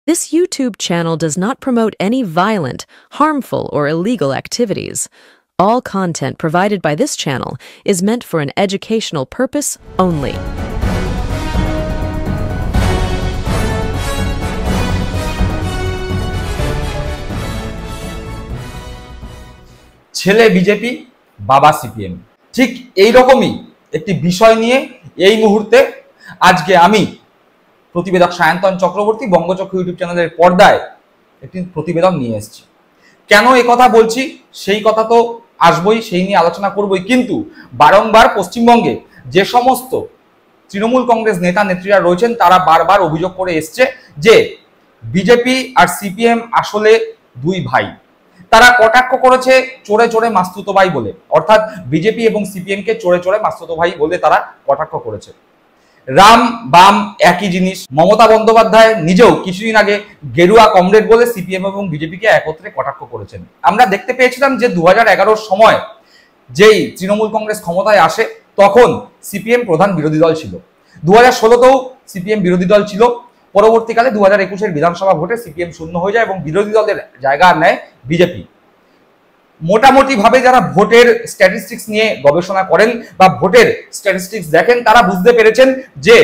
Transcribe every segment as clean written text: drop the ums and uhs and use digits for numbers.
This YouTube channel does not promote any violent, harmful, or illegal activities. All content provided by this channel is meant for an educational purpose only. ছেলে BJP, বাবা CPM, ঠিক এই রকমই একটি বিষয় নিয়ে এই মুহূর্তে আজকে আমি প্রতিবেদক সায়ন্তন চক্রবর্তী বঙ্গচক্র ইউটিউব চ্যানেলের পর্দায় একটি প্রতিবেদন নিয়ে এসেছি। কেন এই কথা বলছি সেই কথা তো আসবই, সেই নিয়ে আলোচনা করবই, কিন্তু বারংবার পশ্চিমবঙ্গে যে সমস্ত তৃণমূল কংগ্রেস নেতা নেত্রীরা রয়েছেন তারা বারবার অভিযোগ করে এসছে যে বিজেপি আর সিপিএম আসলে দুই ভাই। তারা কটাক্ষ করেছে চোরে চোরে মাস্তুতো ভাই বলে, অর্থাৎ বিজেপি এবং সিপিএম কে চোরে চোরে মাস্তুতো ভাই বলে তারা কটাক্ষ করেছে। রাম বাম একই জিনিস। মমতা বন্দ্যোপাধ্যায় নিজেও কিছুদিন আগে গেরুয়া কমরেড বলে সিপিএম এবং বিজেপিকে একত্রে কটাক্ষ করেছেন। আমরা দেখতে পেয়েছিলাম যে 2011 সময় যেই তৃণমূল কংগ্রেস ক্ষমতায় আসে তখন সিপিএম প্রধান বিরোধী দল ছিল। 2016তেও সিপিএম বিরোধী দল ছিল। পরবর্তীকালে 2021-এর বিধানসভা ভোটে সিপিএম শূন্য হয়ে যায় এবং বিরোধী দলের জায়গা নেয় বিজেপি। মোটামুটি ভাবে যারা ভোটের স্ট্যাটিস্টিক্স নিয়ে গবেষণা করেন বা ভোটের স্ট্যাটিস্টিক্স দেখেন তারা বুঝতে পেরেছেন যে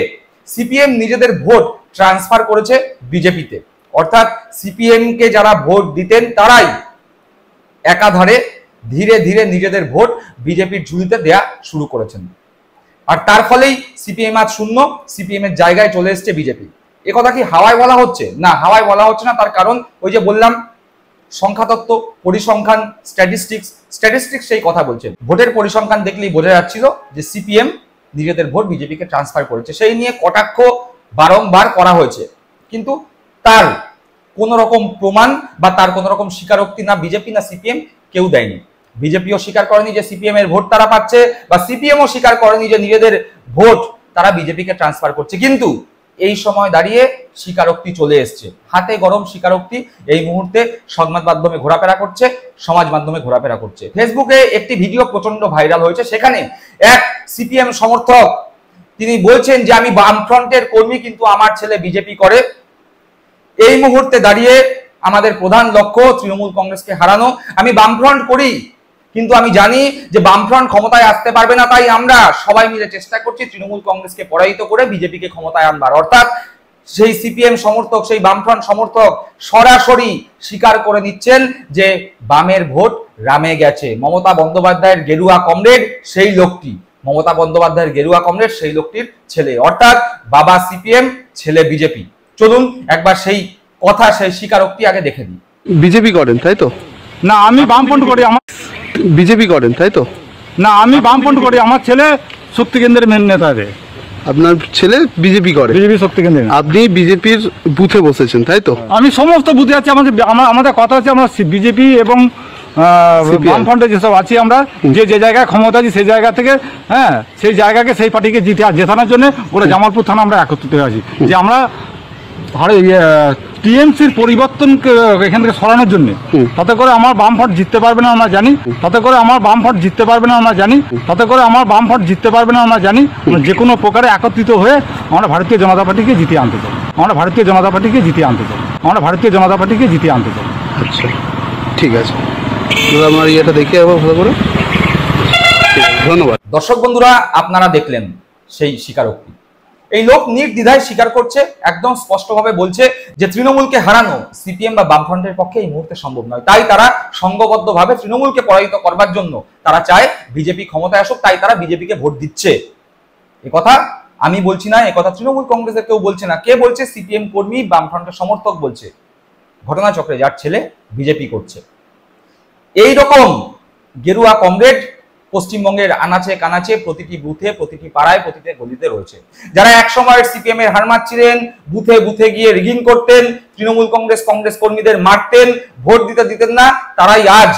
সিপিএম নিজেদের ভোট ট্রান্সফার করেছে বিজেপিতে, অর্থাৎ সিপিএম কে যারা ভোট দিতেন তারাই একাধারে ধীরে ধীরে নিজেদের ভোট বিজেপির ঝুলিতে দেয়া শুরু করেছেন। আর তার ফলেই সিপিএম আজ শূন্য, সিপিএম এর জায়গায় চলে এসছে বিজেপি। এ কথা কি হাওয়ায় বলা হচ্ছে? না, হাওয়ায় বলা হচ্ছে না। তার কারণ ওই যে বললাম, সংখ্যাতত্ত্ব, পরিসংখ্যান, স্ট্যাটিস্টিক্স সেই কথা বলছেন। ভোটের পরিসংখ্যান দেখলেই বোঝা যাচ্ছিল যে সিপিএম নিজেদের ভোট বিজেপিকে ট্রান্সফার করেছে। সেই নিয়ে কটাক্ষ বারংবার করা হয়েছে, কিন্তু তার কোন রকম প্রমাণ বা তার কোন রকম স্বীকারোক্তি না বিজেপি না সিপিএম কেউ দেয়নি। বিজেপিও স্বীকার করেনি যে সিপিএম এর ভোট তারা পাচ্ছে, বা সিপিএমও স্বীকার করেনি যে নিজেদের ভোট তারা বিজেপিকে ট্রান্সফার করছে। কিন্তু এই সময় দাঁড়িয়ে স্বীকারোক্তি চলে এসছে, হাতে গরম স্বীকারোক্তি এই মুহূর্তে সংবাদ মাধ্যমে ঘোরাফেরা করছে, সমাজ মাধ্যমে ঘোরাফেরা করছে। ফেসবুকে একটি ভিডিও প্রচন্ড ভাইরাল হয়েছে। সেখানে এক সিপিএম সমর্থক তিনি বলছেন যে আমি বামফ্রন্টের কর্মী, কিন্তু আমার ছেলে বিজেপি করে। এই মুহূর্তে দাঁড়িয়ে আমাদের প্রধান লক্ষ্য তৃণমূল কংগ্রেসকে হারানো। আমি বামফ্রন্ট করি, কিন্তু আমি জানি যে বামফ্রন্ট ক্ষমতায় আসতে পারবে না, তাই আমরা সবাই মিলে চেষ্টা করছি তৃণমূল কংগ্রেসকে পরাজিত করে বিজেপিকে ক্ষমতায় আনবার। অর্থাৎ সেই সিপিএম সমর্থক, সেই বামফ্রন্ট সমর্থক সরাসরি স্বীকার করে নিচ্ছেন যে বামের ভোট রামে গেছে। মমতা বন্দ্যোপাধ্যায়ের গেরুয়া কমরেড সেই লোকটি, মমতা বন্দ্যোপাধ্যায়ের গেরুয়া কমরেড সেই লোকটির ছেলে, অর্থাৎ বাবা সিপিএম, ছেলে বিজেপি। চলুন একবার সেই কথা, সেই স্বীকারোক্তি আগে দেখে দিই। বিজেপি করেন তাই তো? না, আমি বামফ্রন্ট করি। আমার বিজেপি করেন তাই তো? না, আমি বামফ্রন্ট করি। আমার ছেলে শক্তি কেন্দ্রের মেন নেতা রে। আপনার ছেলে বিজেপি করে? বিজেপি শক্তি কেন্দ্রে। আপনি বিজেপির বুথে বসেছেন তাই তো? আমি সমস্ত বুথে আছি। আমাদের কথা হচ্ছে আমরা বিজেপি এবং বামফ্রন্টে যেসব আছি আমরা, যে জায়গায় ক্ষমতা আছি সেই জায়গা থেকে, হ্যাঁ, সেই জায়গাকে সেই পার্টিকে জেতানোর জন্য ওরা জামালপুর থানা আমরা একত্রিত হয়ে আছি যে আমরা টিএমসির পরিবর্তনকে এখান থেকে সরানোর জন্য। তাতে করে আমার বামফ্রন্ট জিততে পারবে না আমরা জানি, তাতে করে আমার বামফ্রন্ট জিততে পারবে না আমরা জানি, তাতে করে আমার বামফ্রন্ট জিততে পারবে না আমরা জানি। যে কোনো প্রকারে একত্রিত হয়ে আমরা ভারতীয় জনতা পার্টিকে জিতিয়ে আনতে চাই, আমরা ভারতীয় জনতা পার্টিকে জিতিয়ে আনতে চাই, আমরা ভারতীয় জনতা পার্টিকে জিতিয়ে আনতে চাই। আচ্ছা, ঠিক আছে, আমার ইয়েটা দেখে আবার ভালো করে। ধন্যবাদ। দর্শক বন্ধুরা, আপনারা দেখলেন সেই স্বীকারোক্তি। এই লোক নির্দ্বিধায় স্বীকার করছে, একদম স্পষ্টভাবে বলছে যে তৃণমূলকে হারানো সিপিএম বা বামফ্রন্টের পক্ষে এই মুহূর্তে সম্ভব নয়। তাই তারা সংঘবদ্ধভাবে তৃণমূলকে পরাজিত করবার জন্য তারা চায় বিজেপি ক্ষমতায় আসুক, তাই তারা বিজেপিকে ভোট দিচ্ছে। এ কথা আমি বলছি না, এ কথা তৃণমূল কংগ্রেসের কেউ বলছে না। কে বলছে? সিপিএম কর্মী, বামফ্রন্টের সমর্থক বলছে, ঘটনাচক্রে যার ছেলে বিজেপি করছে। এই রকম গেরুয়া কমরেড পশ্চিমবঙ্গের আনাচে কানাচে, প্রতিটি বুথে, প্রতিটি পাড়ায়, প্রতিটি গলিতে রয়েছে। যারা একসময় সিপিএম এর হার মারছিলেন, বুথে বুথে গিয়ে রিগিং করতেন, তৃণমূল কংগ্রেস কর্মীদের মারতেন, ভোট দিতেন না, তারাই আজ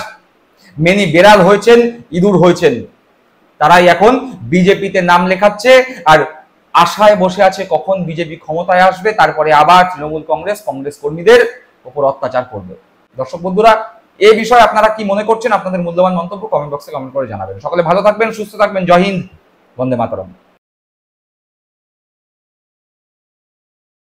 মেনি বেড়াল হয়েছেন, ইঁদুর হয়েছেন। তারাই এখন বিজেপিতে নাম লেখাচ্ছে আর আশায় বসে আছে কখন বিজেপি ক্ষমতায় আসবে, তারপরে আবার তৃণমূল কংগ্রেস কর্মীদের উপর অত্যাচার করবে। দর্শক বন্ধুরা, এই বিষয়ে আপনারা কি মনে করছেন? আপনাদের মূল্যবান মন্তব্য কমেন্ট বক্সে কমেন্ট করে জানাবেন। সকলে ভালো থাকবেন, সুস্থ থাকবেন। জয় হিন্দ, বন্দে মাতরম।